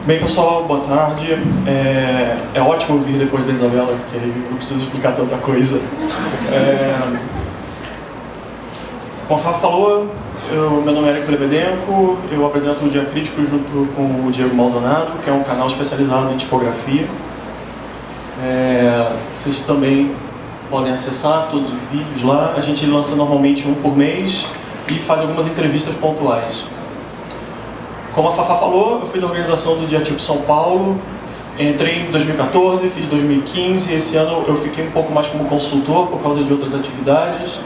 Bem, pessoal, boa tarde. É ótimo vir depois da Isabela, porque aí não preciso explicar tanta coisa. Como a Fábio falou, meu nome é Érico Lebedenko, eu apresento o Dia Crítico junto com o Diego Maldonado, que é um canal especializado em tipografia. Vocês também podem acessar todos os vídeos lá. A gente lança normalmente um por mês e faz algumas entrevistas pontuais. Como a Fafá falou, eu fui da organização do Dia Tipo São Paulo, entrei em 2014, fiz 2015, esse ano eu fiquei um pouco mais como consultor por causa de outras atividades.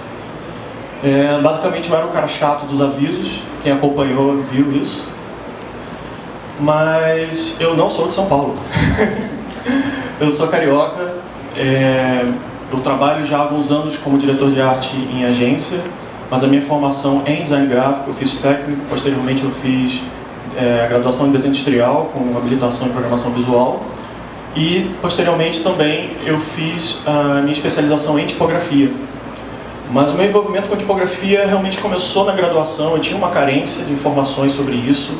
Basicamente eu era o cara chato dos avisos, quem acompanhou viu isso. Mas eu não sou de São Paulo. Eu sou carioca, eu trabalho já há alguns anos como diretor de arte em agência, mas a minha formação é em design gráfico, eu fiz técnico, posteriormente eu fiz a graduação em desenho industrial com habilitação em programação visual e posteriormente também eu fiz a minha especialização em tipografia. Mas o meu envolvimento com tipografia realmente começou na graduação, eu tinha uma carência de informações sobre isso.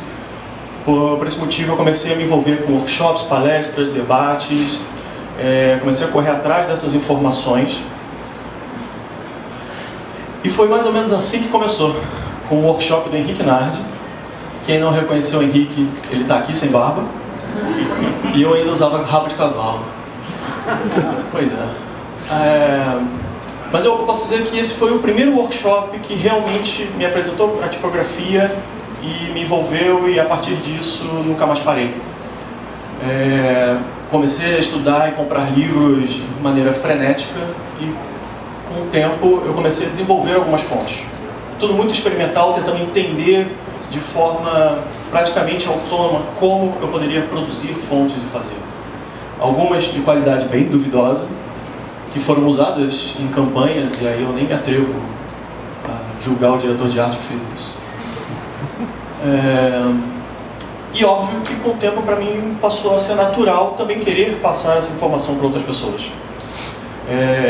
Por esse motivo eu comecei a me envolver com workshops, palestras, debates, comecei a correr atrás dessas informações. E foi mais ou menos assim que começou, com o workshop do Henrique Nardi. Quem não reconheceu o Henrique, ele está aqui sem barba. E eu ainda usava rabo de cavalo. Pois é. Mas eu posso dizer que esse foi o primeiro workshop que realmente me apresentou a tipografia e me envolveu, e a partir disso nunca mais parei. Comecei a estudar e comprar livros de maneira frenética e com o tempo eu comecei a desenvolver algumas fontes. Tudo muito experimental, tentando entender de forma praticamente autônoma como eu poderia produzir fontes e fazer. Algumas de qualidade bem duvidosa, que foram usadas em campanhas, e aí eu nem me atrevo a julgar o diretor de arte que fez isso. E óbvio que com o tempo para mim passou a ser natural também querer passar essa informação para outras pessoas.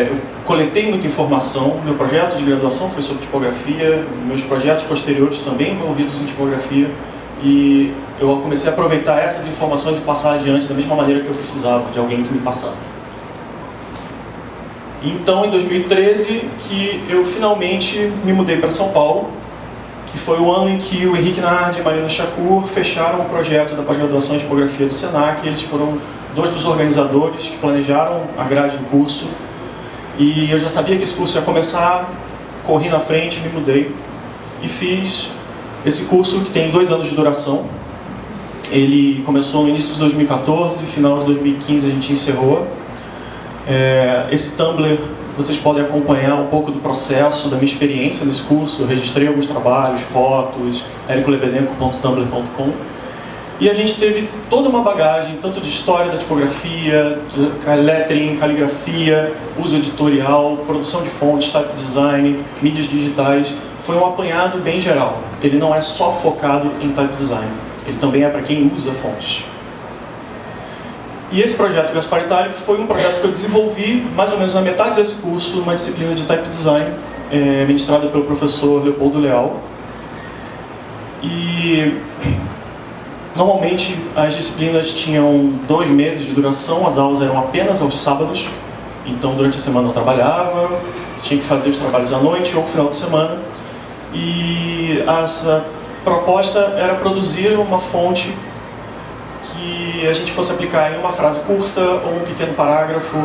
Eu coletei muita informação, meu projeto de graduação foi sobre tipografia, meus projetos posteriores também envolvidos em tipografia, e eu comecei a aproveitar essas informações e passar adiante da mesma maneira que eu precisava de alguém que me passasse. Então, em 2013, que eu finalmente me mudei para São Paulo, que foi o ano em que o Henrique Nardi e Marina Chacur fecharam o projeto da pós-graduação em tipografia do Senac. Eles foram dois dos organizadores que planejaram a grade do curso, e eu já sabia que esse curso ia começar, corri na frente, me mudei e fiz esse curso que tem 2 anos de duração. Ele começou no início de 2014, final de 2015 a gente encerrou. Esse Tumblr, vocês podem acompanhar um pouco do processo, da minha experiência nesse curso. Eu registrei alguns trabalhos, fotos, ericolebedenko.tumblr.com. E a gente teve toda uma bagagem, tanto de história da tipografia, lettering, caligrafia, uso editorial, produção de fontes, type design, mídias digitais. Foi um apanhado bem geral. Ele não é só focado em type design, ele também é para quem usa fontes. E esse projeto Gaspar Itálico foi um projeto que eu desenvolvi mais ou menos na metade desse curso, uma disciplina de type design, ministrada pelo professor Leopoldo Leal. E normalmente as disciplinas tinham 2 meses de duração, as aulas eram apenas aos sábados, então durante a semana eu trabalhava, tinha que fazer os trabalhos à noite ou no final de semana, e a proposta era produzir uma fonte que a gente fosse aplicar em uma frase curta ou um pequeno parágrafo,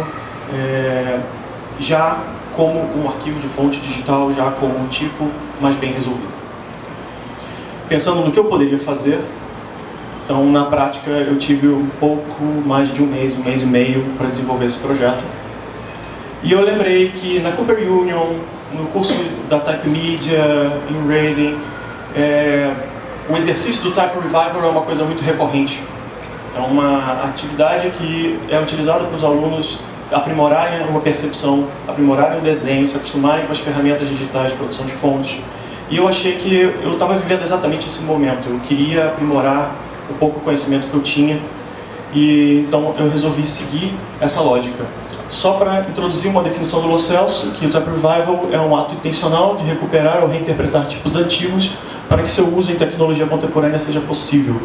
já como um arquivo de fonte digital, já como um tipo mais bem resolvido. Pensando no que eu poderia fazer, então na prática eu tive um pouco mais de um mês e meio para desenvolver esse projeto. E eu lembrei que na Cooper Union, no curso da Type Media, em Reading, o exercício do Type Revival é uma coisa muito recorrente. É uma atividade que é utilizada para os alunos aprimorarem uma percepção, aprimorarem o desenho, se acostumarem com as ferramentas digitais de produção de fontes. E eu achei que eu estava vivendo exatamente esse momento. Eu queria aprimorar o pouco conhecimento que eu tinha, e então eu resolvi seguir essa lógica. Só para introduzir uma definição do Lo Celso, que o Type Revival é um ato intencional de recuperar ou reinterpretar tipos antigos para que seu uso em tecnologia contemporânea seja possível.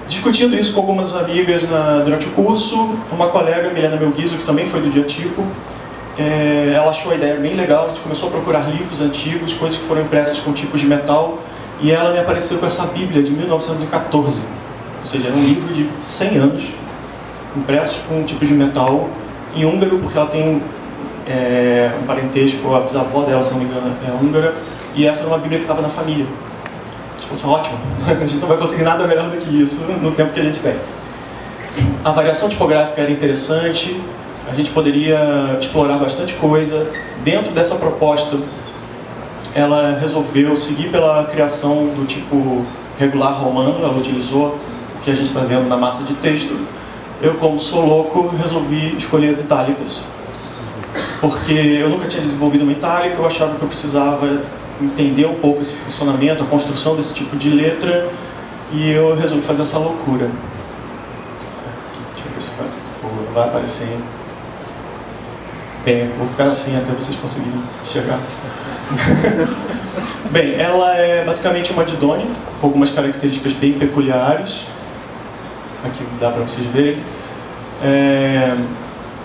Discutindo isso com algumas amigas durante o curso, uma colega, Milena Melguizo, que também foi do Diatipo, ela achou a ideia bem legal. A gente começou a procurar livros antigos, coisas que foram impressas com tipos de metal, e ela me apareceu com essa Bíblia de 1914, ou seja, era um livro de 100 anos, impressos com tipos de metal em húngaro, porque ela tem um parentesco, a bisavó dela, se não me engano, é húngara, e essa era uma Bíblia que estava na família. Isso é ótimo, a gente não vai conseguir nada melhor do que isso no tempo que a gente tem. A variação tipográfica era interessante, a gente poderia explorar bastante coisa. Dentro dessa proposta, ela resolveu seguir pela criação do tipo regular romano. Ela utilizou o que a gente está vendo na massa de texto. Eu, como sou louco, resolvi escolher as itálicas, porque eu nunca tinha desenvolvido uma itálica. Eu achava que eu precisava entender um pouco esse funcionamento, a construção desse tipo de letra, e eu resolvi fazer essa loucura. Deixa eu ver se vai aparecer. Bem, vou ficar assim até vocês conseguirem chegar. Bem, ela é basicamente uma Didone, com algumas características bem peculiares. Aqui dá para vocês verem.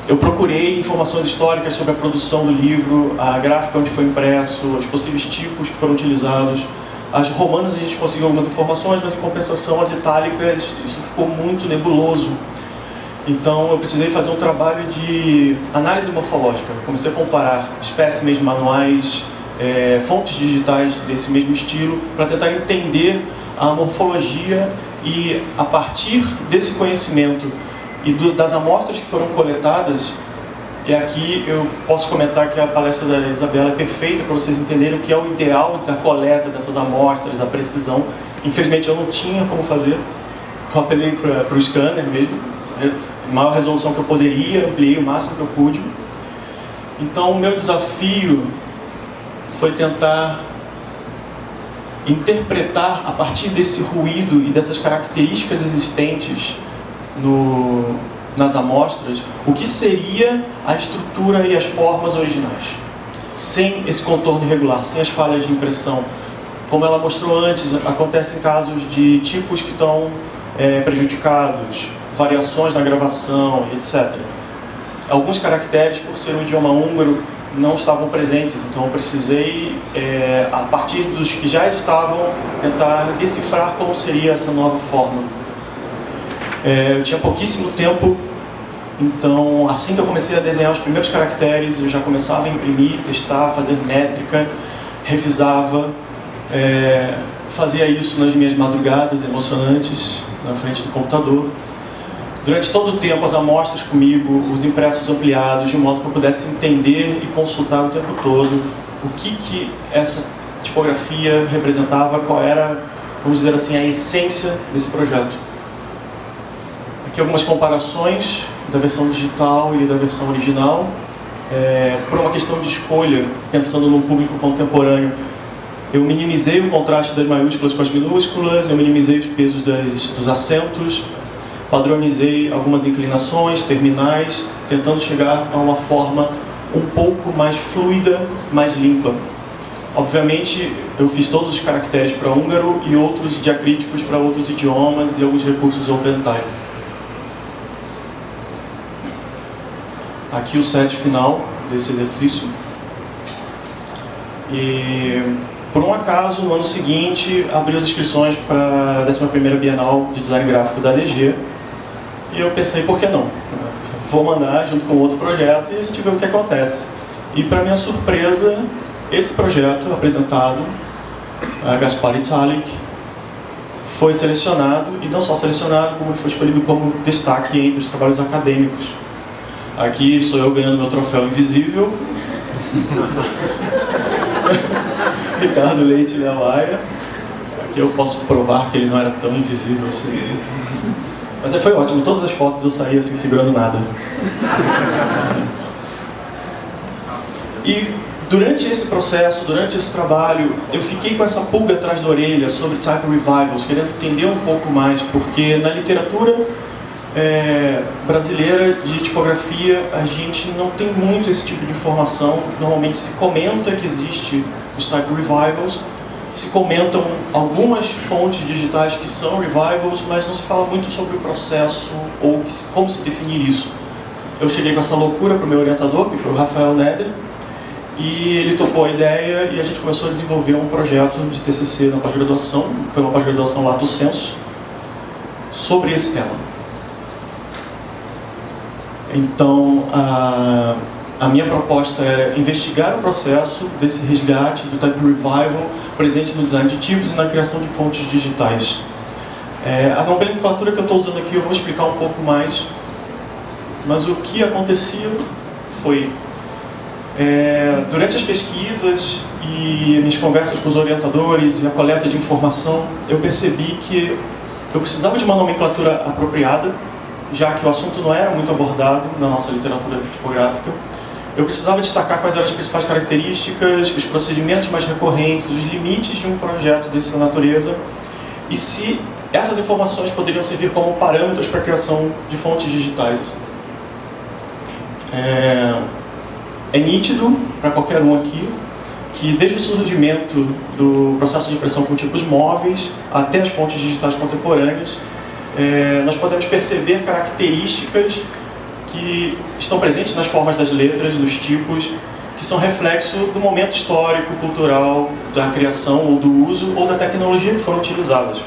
Eu procurei informações históricas sobre a produção do livro, a gráfica onde foi impresso, os possíveis tipos que foram utilizados. As romanas a gente conseguiu algumas informações, mas em compensação as itálicas, isso ficou muito nebuloso. Então eu precisei fazer um trabalho de análise morfológica. Comecei a comparar espécimes, manuais, fontes digitais desse mesmo estilo, para tentar entender a morfologia, e a partir desse conhecimento e das amostras que foram coletadas, e aqui eu posso comentar que a palestra da Isabela é perfeita para vocês entenderem o que é o ideal da coleta dessas amostras, da precisão. Infelizmente eu não tinha como fazer, eu apelei para o scanner mesmo, a maior resolução que eu poderia, ampliei o máximo que eu pude. Então o meu desafio foi tentar interpretar, a partir desse ruído e dessas características existentes nas amostras, o que seria a estrutura e as formas originais, sem esse contorno irregular, sem as falhas de impressão. Como ela mostrou antes, acontecem casos de tipos que estão prejudicados, variações na gravação, etc. Alguns caracteres, por ser um idioma húngaro, não estavam presentes, então eu precisei, a partir dos que já estavam, tentar decifrar como seria essa nova forma. Eu tinha pouquíssimo tempo, então assim que eu comecei a desenhar os primeiros caracteres, eu já começava a imprimir, testar, fazer métrica, revisava, fazia isso nas minhas madrugadas emocionantes, na frente do computador. Durante todo o tempo, as amostras comigo, os impressos ampliados, de modo que eu pudesse entender e consultar o tempo todo o que essa tipografia representava, qual era, vamos dizer assim, a essência desse projeto. Aqui algumas comparações da versão digital e da versão original. Por uma questão de escolha, pensando num público contemporâneo, eu minimizei o contraste das maiúsculas com as minúsculas, eu minimizei os pesos dos acentos, padronizei algumas inclinações, terminais, tentando chegar a uma forma um pouco mais fluida, mais limpa. Obviamente, eu fiz todos os caracteres para húngaro e outros diacríticos para outros idiomas e alguns recursos OpenType. Aqui o set final desse exercício. E, por um acaso, no ano seguinte, abri as inscrições para a 11ª Bienal de Design Gráfico da ADG. E eu pensei, por que não? Vou mandar junto com outro projeto e a gente vê o que acontece. E, para minha surpresa, esse projeto apresentado, a Gaspar Italic, foi selecionado, e não só selecionado, como foi escolhido como destaque entre os trabalhos acadêmicos. Aqui sou eu ganhando meu troféu invisível. Ricardo Leite Lealaia. Aqui eu posso provar que ele não era tão invisível assim. Mas foi ótimo, todas as fotos eu saí assim, segurando nada. E durante esse processo, durante esse trabalho, eu fiquei com essa pulga atrás da orelha sobre type revivals, querendo entender um pouco mais, porque na literatura brasileira de tipografia, a gente não tem muito esse tipo de informação. Normalmente se comenta que existe os type revivals, se comentam algumas fontes digitais que são revivals, mas não se fala muito sobre o processo ou como se definir isso. Eu cheguei com essa loucura para o meu orientador, que foi o Rafael Neder, e ele topou a ideia e a gente começou a desenvolver um projeto de TCC na pós-graduação, foi uma pós-graduação lato sensu, sobre esse tema. Então, a minha proposta era investigar o processo desse resgate do Type Revival presente no design de tipos e na criação de fontes digitais. A nomenclatura que eu estou usando aqui eu vou explicar um pouco mais, mas o que acontecia foi, durante as pesquisas e minhas conversas com os orientadores e a coleta de informação, eu percebi que eu precisava de uma nomenclatura apropriada, já que o assunto não era muito abordado na nossa literatura tipográfica. Eu precisava destacar quais eram as principais características, os procedimentos mais recorrentes, os limites de um projeto dessa natureza e se essas informações poderiam servir como parâmetros para a criação de fontes digitais. É nítido para qualquer um aqui que desde o surgimento do processo de impressão com tipos móveis até as fontes digitais contemporâneas, nós podemos perceber características que estão presentes nas formas das letras, nos tipos, que são reflexo do momento histórico, cultural, da criação ou do uso ou da tecnologia que foram utilizadas.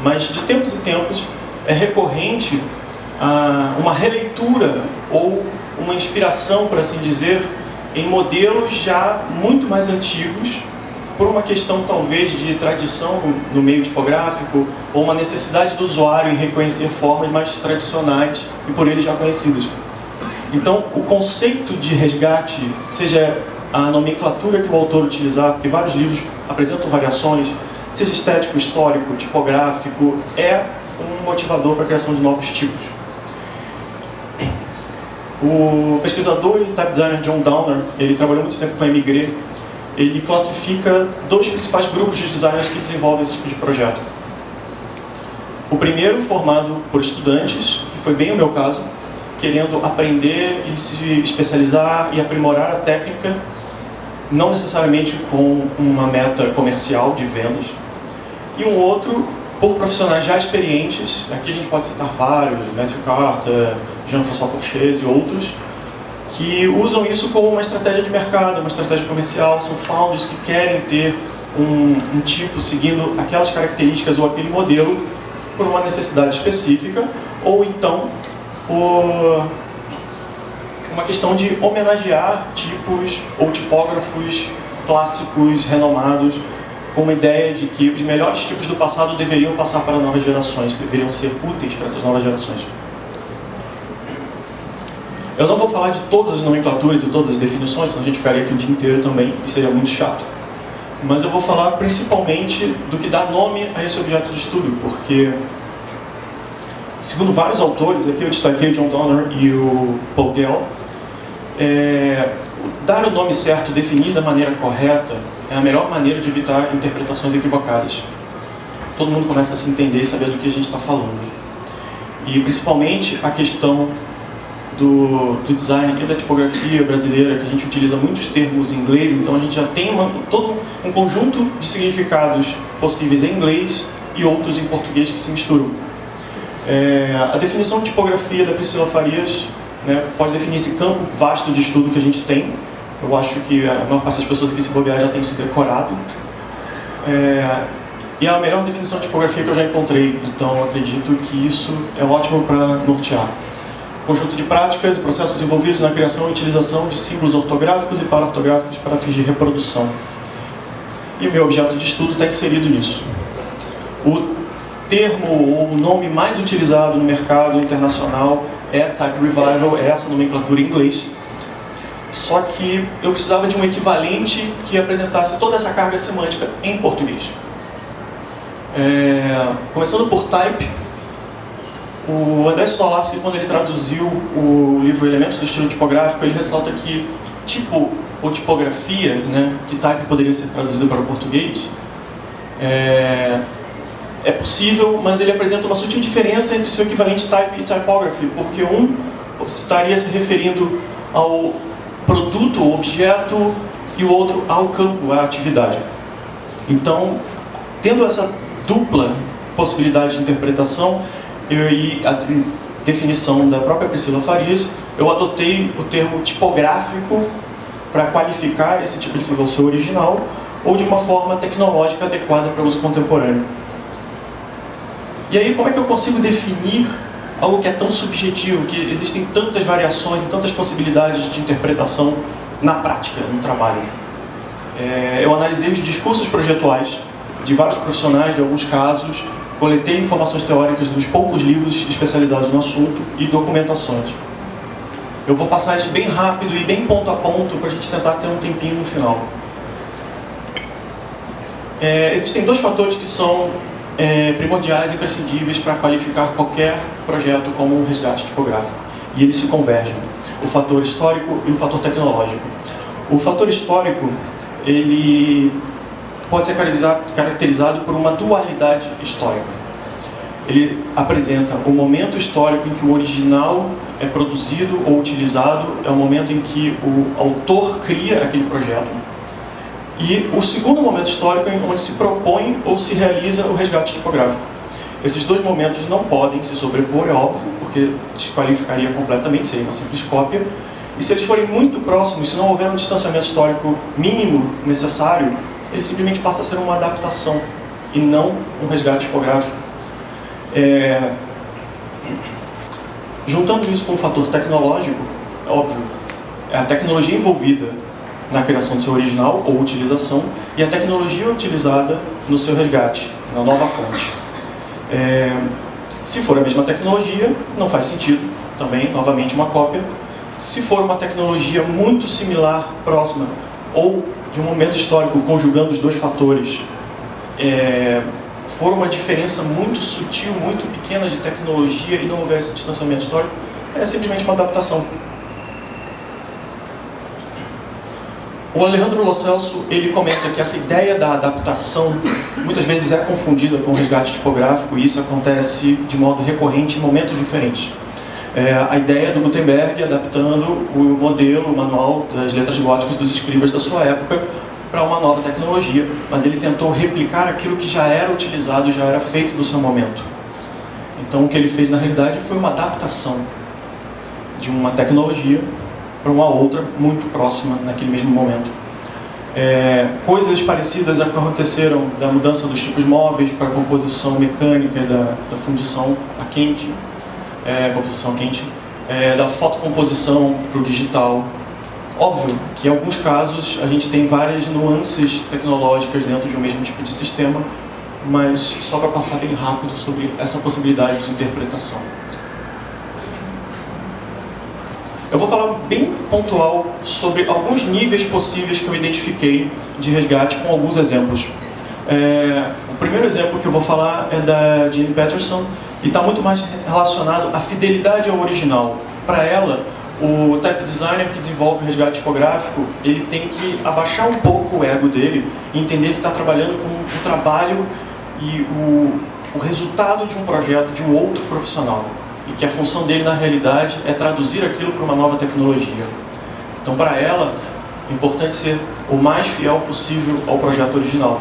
Mas de tempos em tempos é recorrente uma releitura ou uma inspiração, por assim dizer, em modelos já muito mais antigos, por uma questão talvez de tradição no meio tipográfico ou uma necessidade do usuário em reconhecer formas mais tradicionais e por ele já conhecidas. Então, o conceito de resgate, seja a nomenclatura que o autor utilizar, porque vários livros apresentam variações, seja estético, histórico, tipográfico, é um motivador para a criação de novos tipos. O pesquisador e type designer John Downer, ele trabalhou muito tempo com a Emigre, ele classifica dois principais grupos de designers que desenvolvem esse tipo de projeto. O primeiro, formado por estudantes, que foi bem o meu caso, querendo aprender e se especializar e aprimorar a técnica, não necessariamente com uma meta comercial de vendas. E um outro, por profissionais já experientes, aqui a gente pode citar vários, Matthew Carter, Jean-François Porchese e outros, que usam isso como uma estratégia de mercado, uma estratégia comercial, são founders que querem ter um tipo seguindo aquelas características ou aquele modelo por uma necessidade específica, ou então por uma questão de homenagear tipos ou tipógrafos clássicos, renomados, com uma ideia de que os melhores tipos do passado deveriam passar para novas gerações, deveriam ser úteis para essas novas gerações. Eu não vou falar de todas as nomenclaturas e todas as definições, senão a gente ficaria aqui o dia inteiro também, e seria muito chato. Mas eu vou falar principalmente do que dá nome a esse objeto de estudo, porque, segundo vários autores, aqui eu destaquei o John Downer e o Paul Gell, dar o nome certo, definir da maneira correta, é a melhor maneira de evitar interpretações equivocadas. Todo mundo começa a se entender e saber do que a gente está falando. E principalmente a questão do design e da tipografia brasileira, que a gente utiliza muitos termos em inglês, então a gente já tem todo um conjunto de significados possíveis em inglês e outros em português que se misturam. A definição de tipografia da Priscila Farias, né, pode definir esse campo vasto de estudo que a gente tem. Eu acho que a maior parte das pessoas aqui, se bobear, já tem isso decorado. E é a melhor definição de tipografia que eu já encontrei, então eu acredito que isso é ótimo para nortear. Conjunto de práticas e processos envolvidos na criação e utilização de símbolos ortográficos e para-ortográficos para fins de reprodução. E o meu objeto de estudo está inserido nisso. O termo ou o nome mais utilizado no mercado internacional é Type Revival, é essa nomenclatura em inglês. Só que eu precisava de um equivalente que apresentasse toda essa carga semântica em português. Começando por type, o André Stolarski, quando ele traduziu o livro Elementos do Estilo Tipográfico, ele ressalta que tipo ou tipografia, né, que type poderia ser traduzido para o português, é possível, mas ele apresenta uma sutil diferença entre seu equivalente type e typography, porque um estaria se referindo ao produto, ou objeto, e o outro ao campo, à atividade. Então, tendo essa dupla possibilidade de interpretação e a definição da própria Priscila Farias, eu adotei o termo tipográfico para qualificar esse tipo de símbolo seu original, ou de uma forma tecnológica adequada para uso contemporâneo. E aí, como é que eu consigo definir algo que é tão subjetivo, que existem tantas variações e tantas possibilidades de interpretação na prática, no trabalho? Eu analisei os discursos projetuais de vários profissionais, de alguns casos, coletei informações teóricas dos poucos livros especializados no assunto e documentações. Eu vou passar isso bem rápido e bem ponto a ponto para a gente tentar ter um tempinho no final. Existem dois fatores que são primordiais e imprescindíveis para qualificar qualquer projeto como um resgate tipográfico. E eles se convergem: o fator histórico e o fator tecnológico. O fator histórico, ele pode ser caracterizado por uma dualidade histórica. Ele apresenta o momento histórico em que o original é produzido ou utilizado, é o momento em que o autor cria aquele projeto. E o segundo momento histórico é onde se propõe ou se realiza o resgate tipográfico. Esses dois momentos não podem se sobrepor, é óbvio, porque desqualificaria completamente, seria uma simples cópia. E se eles forem muito próximos, se não houver um distanciamento histórico mínimo necessário, ele simplesmente passa a ser uma adaptação e não um resgate tipográfico. Juntando isso com um fator tecnológico, é óbvio, é a tecnologia envolvida na criação do seu original ou utilização e a tecnologia utilizada no seu resgate, na nova fonte. Se for a mesma tecnologia, não faz sentido, também, novamente, uma cópia. Se for uma tecnologia muito similar, próxima, ou de um momento histórico conjugando os dois fatores, for uma diferença muito sutil, muito pequena de tecnologia e não houver esse distanciamento histórico, é simplesmente uma adaptação. O Alejandro Lo Celso, ele comenta que essa ideia da adaptação muitas vezes é confundida com o resgate tipográfico, e isso acontece de modo recorrente em momentos diferentes. A ideia do Gutenberg adaptando o modelo, o manual das letras góticas dos escribas da sua época para uma nova tecnologia, mas ele tentou replicar aquilo que já era utilizado, já era feito no seu momento. Então o que ele fez na realidade foi uma adaptação de uma tecnologia para uma outra muito próxima naquele mesmo momento. Coisas parecidas aconteceram da mudança dos tipos móveis para a composição mecânica da fundição a quente, composição quente, da fotocomposição para o digital. Óbvio que em alguns casos a gente tem várias nuances tecnológicas dentro de um mesmo tipo de sistema, mas só para passar bem rápido sobre essa possibilidade de interpretação. Eu vou falar bem pontual sobre alguns níveis possíveis que eu identifiquei de resgate com alguns exemplos. O primeiro exemplo que eu vou falar é da Jane Patterson e está muito mais relacionado à fidelidade ao original. Para ela, o type designer que desenvolve o resgate tipográfico, ele tem que abaixar um pouco o ego dele e entender que está trabalhando com o trabalho e o resultado de um projeto de um outro profissional. E que a função dele, na realidade, é traduzir aquilo para uma nova tecnologia. Então, para ela, é importante ser o mais fiel possível ao projeto original.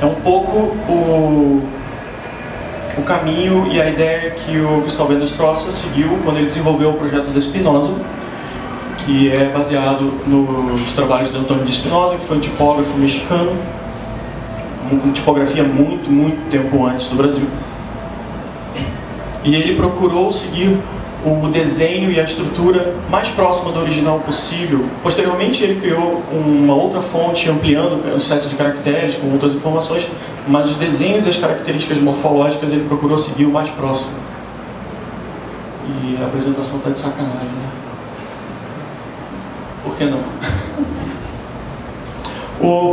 É um pouco o caminho e a ideia que o Gustavo Wennerstrasse seguiu quando ele desenvolveu o projeto da Espinosa, que é baseado nos trabalhos de Antônio de Espinosa, que foi um tipógrafo mexicano, com tipografia muito tempo antes do Brasil. E ele procurou seguir o desenho e a estrutura mais próxima do original possível. Posteriormente, ele criou uma outra fonte, ampliando o set de caracteres com outras informações, mas os desenhos e as características morfológicas ele procurou seguir o mais próximo. E a apresentação está de sacanagem, né? Por que não?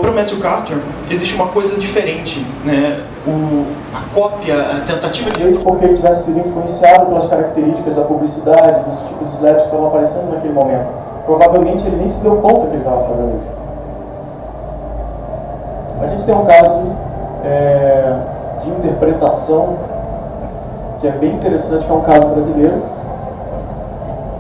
Para o Matthew Carter, existe uma coisa diferente, né? A cópia, a tentativa de ele, porque ele tivesse sido influenciado pelas características da publicidade, dos tipos de slabs que estavam aparecendo naquele momento. Provavelmente ele nem se deu conta que ele estava fazendo isso. A gente tem um caso de interpretação, que é bem interessante, que é um caso brasileiro.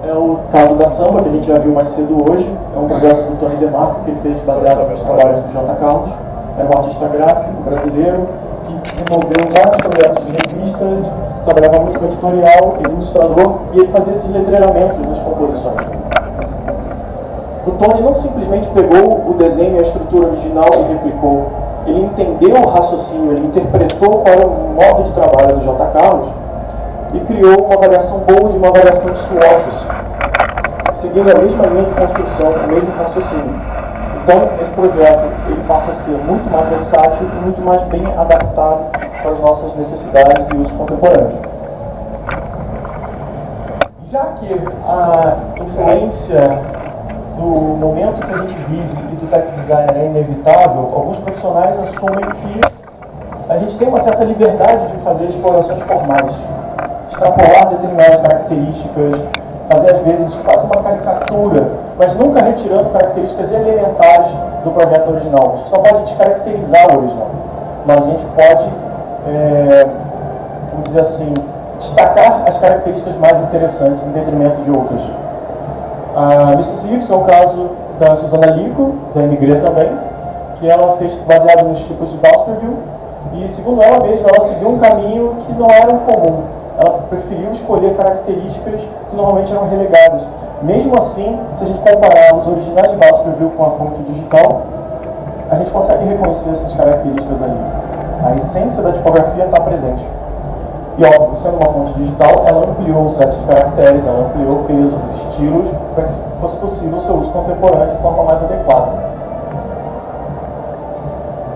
É o caso da Samba, que a gente já viu mais cedo hoje. É um projeto do Tony DeMarco, que ele fez baseado nos trabalhos do J. Carlos. É um artista gráfico brasileiro que desenvolveu vários projetos de revistas, trabalhava muito com editorial, ilustrador, e ele fazia esses letreiramento nas composições. O Tony não simplesmente pegou o desenho e a estrutura original e replicou. Ele entendeu o raciocínio, ele interpretou qual era o modo de trabalho do J. Carlos e criou uma variação boa de uma variação de swatches, seguindo a mesma linha de construção, o mesmo raciocínio. Então, esse projeto ele passa a ser muito mais versátil e muito mais bem adaptado para as nossas necessidades e usos contemporâneos. Já que a influência do momento que a gente vive e do tech design é inevitável, alguns profissionais assumem que a gente tem uma certa liberdade de fazer explorações formais, extrapolar determinadas características, fazer às vezes quase uma caricatura, mas nunca retirando características elementares do projeto original. A gente só pode descaracterizar o original, mas a gente pode, vamos dizer assim, destacar as características mais interessantes em detrimento de outras. A Mrs. X é o caso da Susana Lico, da Emigré também, que ela fez baseado nos tipos de Baskerville, e segundo ela mesma, ela seguiu um caminho que não era comum. Ela preferiu escolher características que normalmente eram relegadas. Mesmo assim, se a gente comparar os originais de Baskerville com a fonte digital, a gente consegue reconhecer essas características ali. A essência da tipografia está presente. E óbvio, sendo uma fonte digital, ela ampliou o set de caracteres, ela ampliou o peso dos estilos para que fosse possível o seu uso contemporâneo de forma mais adequada.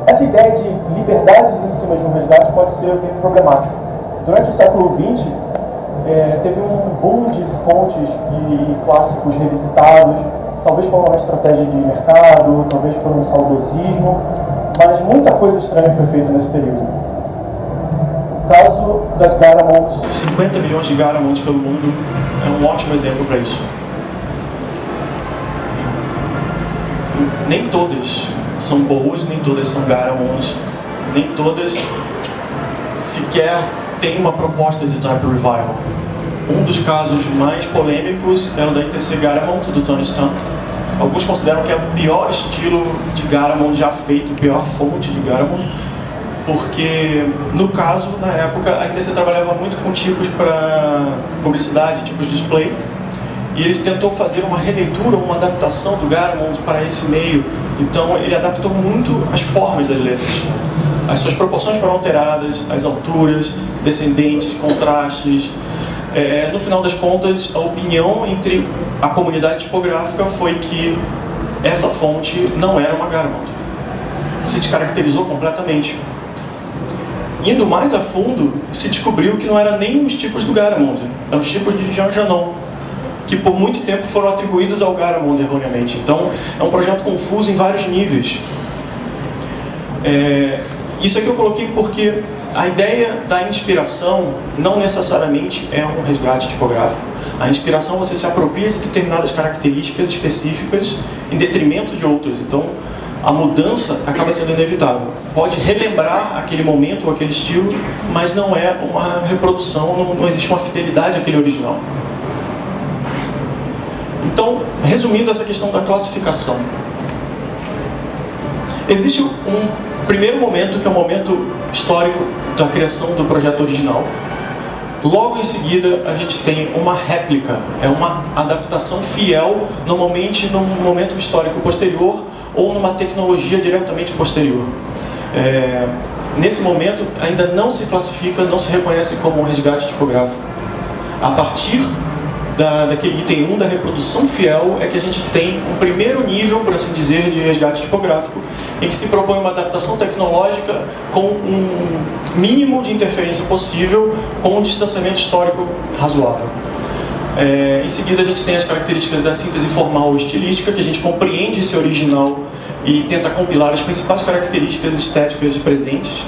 Essa ideia de liberdades em cima de um resgate pode ser bem problemático. Durante o século XX, teve um boom de fontes e clássicos revisitados, talvez por uma estratégia de mercado, talvez por um saudosismo, mas muita coisa estranha foi feita nesse período. O caso das Garamonts. 50 milhões de Garamonts pelo mundo é um ótimo exemplo para isso. Nem todas são boas, nem todas são Garamonts, nem todas sequer têm uma proposta de Type Revival. Um dos casos mais polêmicos é o da ITC Garamond, do Tony Stump. Alguns consideram que é o pior estilo de Garamond já feito, a pior fonte de Garamond, porque, no caso, na época, a ITC trabalhava muito com tipos para publicidade, tipos de display, e ele tentou fazer uma releitura, uma adaptação do Garamond para esse meio. Então, ele adaptou muito as formas das letras. As suas proporções foram alteradas, as alturas, descendentes, contrastes. No final das contas, a opinião entre a comunidade tipográfica foi que essa fonte não era uma Garamond. Se descaracterizou completamente. Indo mais a fundo, se descobriu que não era nem os tipos do Garamond, eram os tipos de Jean Janon, que por muito tempo foram atribuídos ao Garamond erroneamente. Então, é um projeto confuso em vários níveis. Isso aqui eu coloquei porque a ideia da inspiração não necessariamente é um resgate tipográfico. A inspiração, você se apropria de determinadas características específicas em detrimento de outras. Então, a mudança acaba sendo inevitável. Pode relembrar aquele momento ou aquele estilo, mas não é uma reprodução, não existe uma fidelidade àquele original. Então, resumindo essa questão da classificação. Existe um primeiro momento, que é o momento histórico da criação do projeto original. Logo em seguida, a gente tem uma réplica, é uma adaptação fiel, normalmente num momento histórico posterior ou numa tecnologia diretamente posterior. Nesse momento, ainda não se classifica, não se reconhece como um resgate tipográfico. A partir daquele item 1 da reprodução fiel é que a gente tem um primeiro nível, por assim dizer, de resgate tipográfico, em que se propõe uma adaptação tecnológica com um mínimo de interferência possível, com um distanciamento histórico razoável. Em seguida, a gente tem as características da síntese formal ou estilística, que a gente compreende esse original e tenta compilar as principais características estéticas presentes.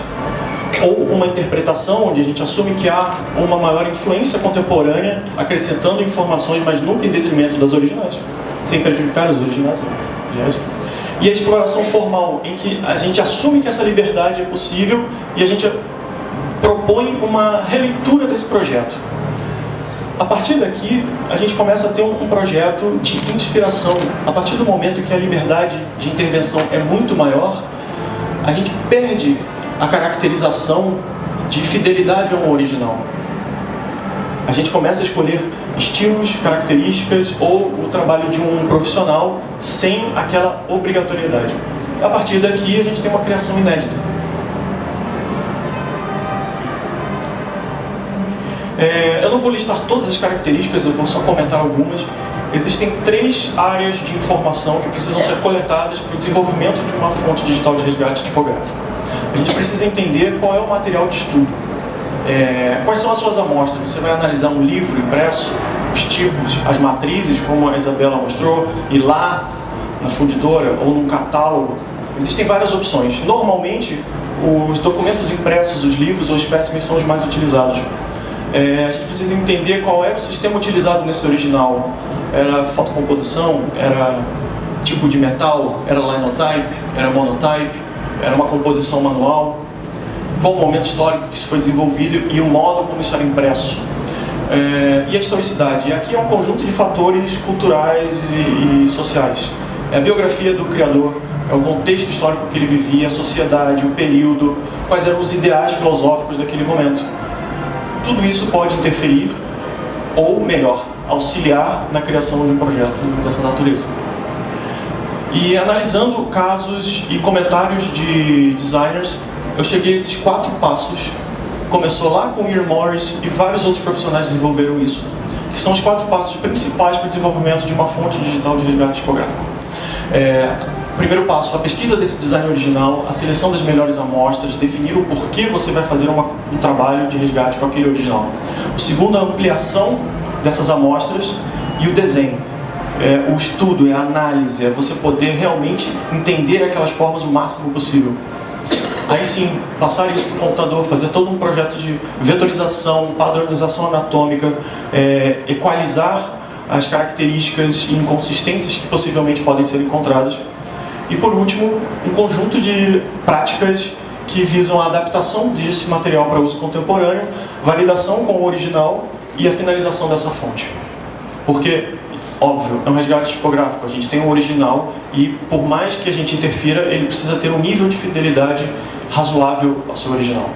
Ou uma interpretação, onde a gente assume que há uma maior influência contemporânea, acrescentando informações, mas nunca em detrimento das originais, sem prejudicar as originais, aliás. e a exploração formal, em que a gente assume que essa liberdade é possível e a gente propõe uma releitura desse projeto. A partir daqui, a gente começa a ter um projeto de inspiração. A partir do momento que a liberdade de intervenção é muito maior, a gente perde a caracterização de fidelidade ao original. A gente começa a escolher estilos, características ou o trabalho de um profissional sem aquela obrigatoriedade. A partir daqui, a gente tem uma criação inédita. Eu não vou listar todas as características, eu vou só comentar algumas. Existem 3 áreas de informação que precisam ser coletadas para o desenvolvimento de uma fonte digital de resgate tipográfico. A gente precisa entender qual é o material de estudo. Quais são as suas amostras? Você vai analisar um livro impresso, os tipos, as matrizes, como a Isabela mostrou, e lá na fundidora ou num catálogo. Existem várias opções. Normalmente, os documentos impressos, os livros ou espécimes são os mais utilizados. A gente precisa entender qual era o sistema utilizado nesse original. Era fotocomposição? Era tipo de metal? Era linotype? Era monotype? Era uma composição manual? Qual o momento histórico que isso foi desenvolvido e o modo como isso era impresso? E a historicidade? E aqui é um conjunto de fatores culturais e sociais. É a biografia do criador, é o contexto histórico que ele vivia, a sociedade, o período, quais eram os ideais filosóficos daquele momento. Tudo isso pode interferir, ou melhor, auxiliar na criação de um projeto dessa natureza. E analisando casos e comentários de designers, eu cheguei a esses 4 passos. Começou lá com o Ian Morris e vários outros profissionais desenvolveram isso, que são os 4 passos principais para o desenvolvimento de uma fonte digital de resgate tipográfico. Primeiro passo, a pesquisa desse design original, a seleção das melhores amostras, definir o porquê você vai fazer um trabalho de resgate com aquele original. O segundo, a ampliação dessas amostras e o desenho. O estudo, a análise, é você poder realmente entender aquelas formas o máximo possível. Aí sim, passar isso para o computador, fazer todo um projeto de vetorização, padronização anatômica, equalizar as características e inconsistências que possivelmente podem ser encontradas. E por último, um conjunto de práticas que visam a adaptação desse material para uso contemporâneo, validação com o original e a finalização dessa fonte. Porque, óbvio, é um resgate tipográfico, a gente tem um original e por mais que a gente interfira, ele precisa ter um nível de fidelidade razoável ao seu original.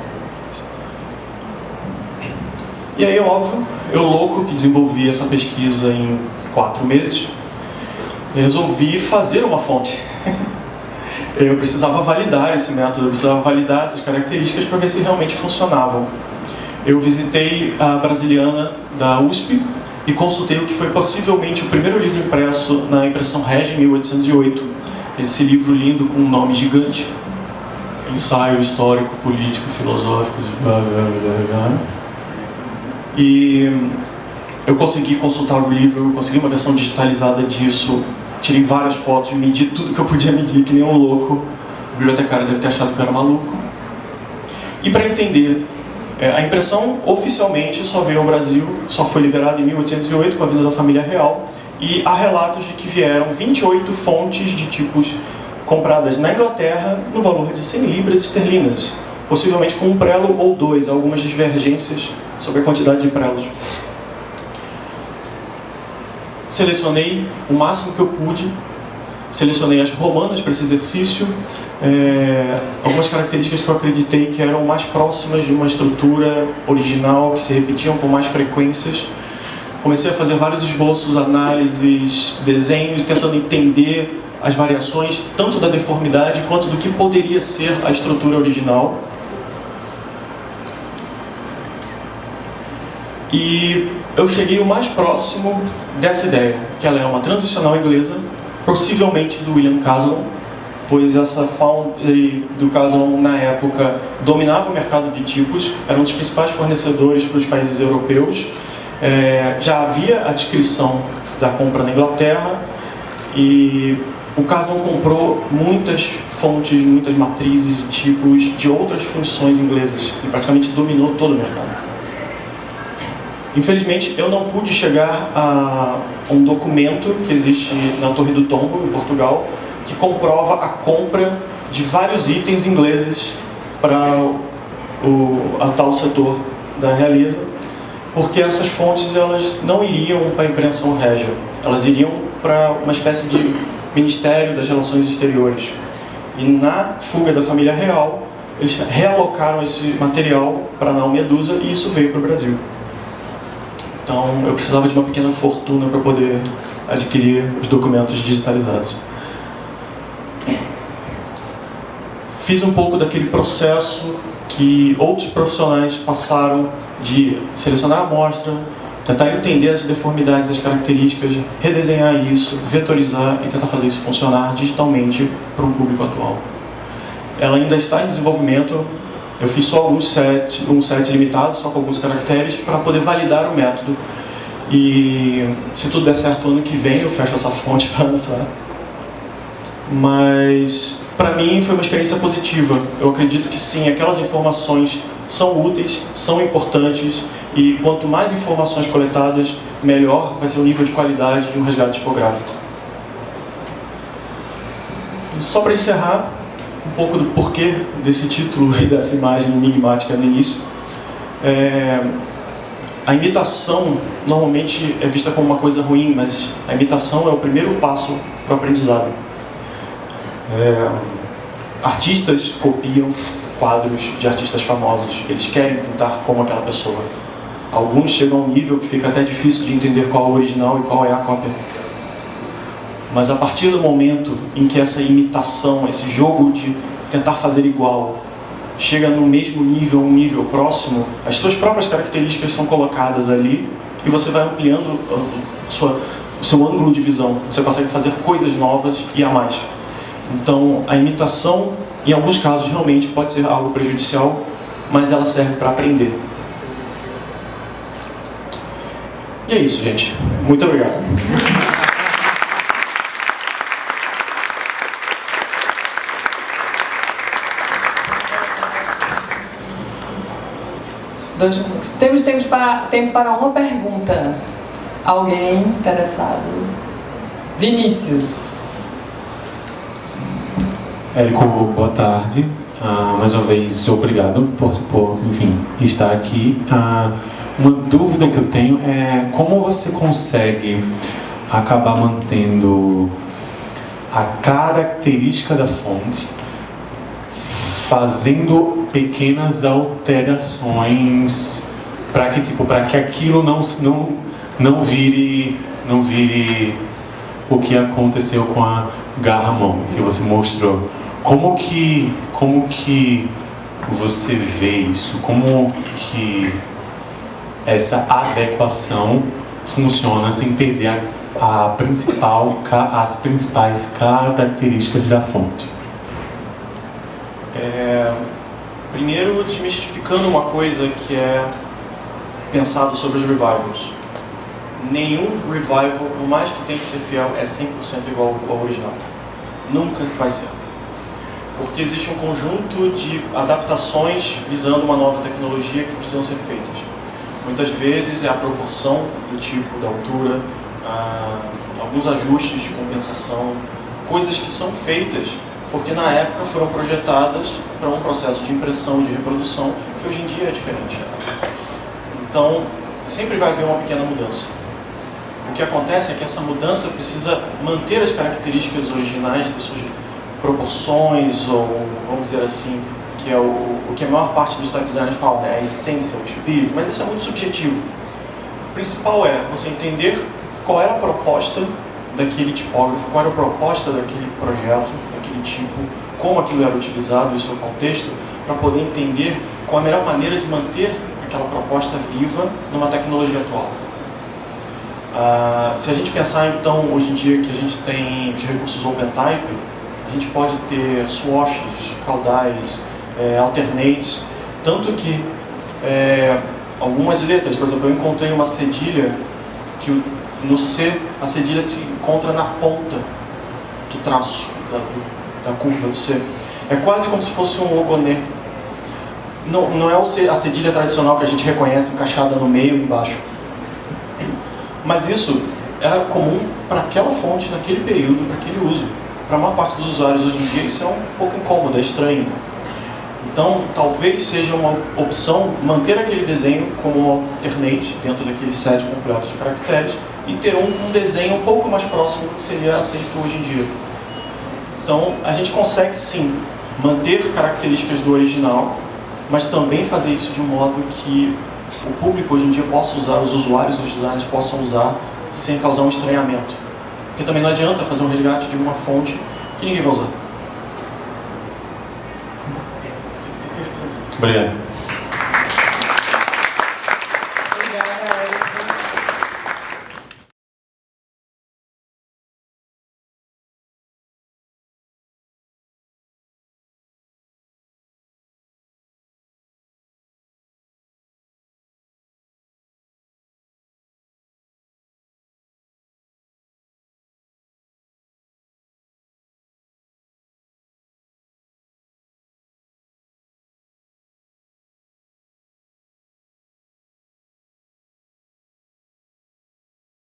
E aí, óbvio, eu louco que desenvolvi essa pesquisa em 4 meses, resolvi fazer uma fonte. Eu precisava validar esse método, eu precisava validar essas características para ver se realmente funcionavam. Eu visitei a Brasiliana da USP e consultei o que foi possivelmente o primeiro livro impresso na impressão Regi, em 1808. Esse livro lindo com um nome gigante. Ensaio histórico, político, filosófico. E eu consegui consultar o livro, eu consegui uma versão digitalizada disso. Tirei várias fotos, medi tudo que eu podia medir, que nem um louco. O bibliotecário deve ter achado que eu era maluco. E para entender, a impressão oficialmente só veio ao Brasil, só foi liberada em 1808 com a vinda da família real. E há relatos de que vieram 28 fontes de tipos compradas na Inglaterra no valor de 100 libras esterlinas. Possivelmente com um prelo ou 2, algumas divergências sobre a quantidade de prelos. Selecionei o máximo que eu pude, selecionei as romanas para esse exercício, algumas características que eu acreditei que eram mais próximas de uma estrutura original, que se repetiam com mais frequências. Comecei a fazer vários esboços, análises, desenhos, tentando entender as variações, tanto da deformidade quanto do que poderia ser a estrutura original. E eu cheguei o mais próximo dessa ideia, que ela é uma transicional inglesa, possivelmente do William Caslon, pois essa foundry do Caslon, na época, dominava o mercado de tipos, era um dos principais fornecedores para os países europeus. Já havia a descrição da compra na Inglaterra e o Caslon comprou muitas fontes, muitas matrizes e tipos de outras fundições inglesas e praticamente dominou todo o mercado. Infelizmente, eu não pude chegar a um documento que existe na Torre do Tombo, em Portugal, que comprova a compra de vários itens ingleses para a tal setor da realeza, porque essas fontes elas não iriam para a impressão régia, elas iriam para uma espécie de Ministério das Relações Exteriores. E na fuga da família real, eles realocaram esse material para Nau Medusa e isso veio para o Brasil. Então eu precisava de uma pequena fortuna para poder adquirir os documentos digitalizados. Fiz um pouco daquele processo que outros profissionais passaram de selecionar a amostra, tentar entender as deformidades, as características, redesenhar isso, vetorizar e tentar fazer isso funcionar digitalmente para um público atual. Ela ainda está em desenvolvimento. Eu fiz só um set limitado, só com alguns caracteres, para poder validar o método. E se tudo der certo, ano que vem eu fecho essa fonte para lançar. Mas para mim foi uma experiência positiva. Eu acredito que sim, aquelas informações são úteis, são importantes, e quanto mais informações coletadas, melhor vai ser o nível de qualidade de um resgate tipográfico. E só para encerrar, um pouco do porquê desse título e dessa imagem enigmática no início. A imitação normalmente é vista como uma coisa ruim, mas a imitação é o primeiro passo para o aprendizado. Artistas copiam quadros de artistas famosos, eles querem pintar como aquela pessoa. Alguns chegam a um nível que fica até difícil de entender qual é o original e qual é a cópia. Mas a partir do momento em que essa imitação, esse jogo de tentar fazer igual, chega no mesmo nível, um nível próximo, as suas próprias características são colocadas ali e você vai ampliando o seu ângulo de visão. Você consegue fazer coisas novas e a mais. Então, a imitação, em alguns casos, realmente pode ser algo prejudicial, mas ela serve para aprender. E é isso, gente. Muito obrigado. 2 minutos. Temos tempo para uma pergunta. Alguém interessado? Vinícius. Érico, boa tarde. Mais uma vez, obrigado por enfim, estar aqui. Uma dúvida que eu tenho é como você consegue acabar mantendo a característica da fonte, fazendo pequenas alterações para que aquilo não vire o que aconteceu com a Garamond que você mostrou. Como que você vê isso? Como que essa adequação funciona sem perder as principais características da fonte? Primeiro, desmistificando uma coisa que é pensado sobre os revivals. Nenhum revival, por mais que tenha que ser fiel, é 100% igual ao original. Nunca vai ser. Porque existe um conjunto de adaptações visando uma nova tecnologia que precisam ser feitas. Muitas vezes é a proporção do tipo, da altura, alguns ajustes de compensação, coisas que são feitas porque na época foram projetadas para um processo de impressão e de reprodução que hoje em dia é diferente. Então, sempre vai haver uma pequena mudança. O que acontece é que essa mudança precisa manter as características originais das suas proporções, ou vamos dizer assim, que é o que a maior parte dos type designers falam, né? A essência, o espírito, mas isso é muito subjetivo. O principal é você entender qual era a proposta daquele tipógrafo, qual era a proposta daquele projeto, daquele tipo, como aquilo era utilizado, o seu contexto, para poder entender qual a melhor maneira de manter aquela proposta viva numa tecnologia atual. Se a gente pensar então, hoje em dia, que a gente tem os recursos OpenType, a gente pode ter swashes, caudais, alternates, tanto que algumas letras, por exemplo, eu encontrei uma cedilha que no C, a cedilha se encontra na ponta do traço, da curva do C. É quase como se fosse um logonê. Não é a cedilha tradicional que a gente reconhece encaixada no meio e embaixo. Mas isso era comum para aquela fonte, naquele período, para aquele uso. para a maior parte dos usuários hoje em dia isso é um pouco incômodo, é estranho. Então, talvez seja uma opção manter aquele desenho como alternate dentro daquele set completo de caracteres e ter um desenho um pouco mais próximo do que seria aceito hoje em dia. Então, a gente consegue sim manter características do original, mas também fazer isso de um modo que o público hoje em dia possa usar, os usuários, os designers possam usar sem causar um estranhamento. Porque também não adianta fazer um resgate de uma fonte que ninguém vai usar. Obrigado.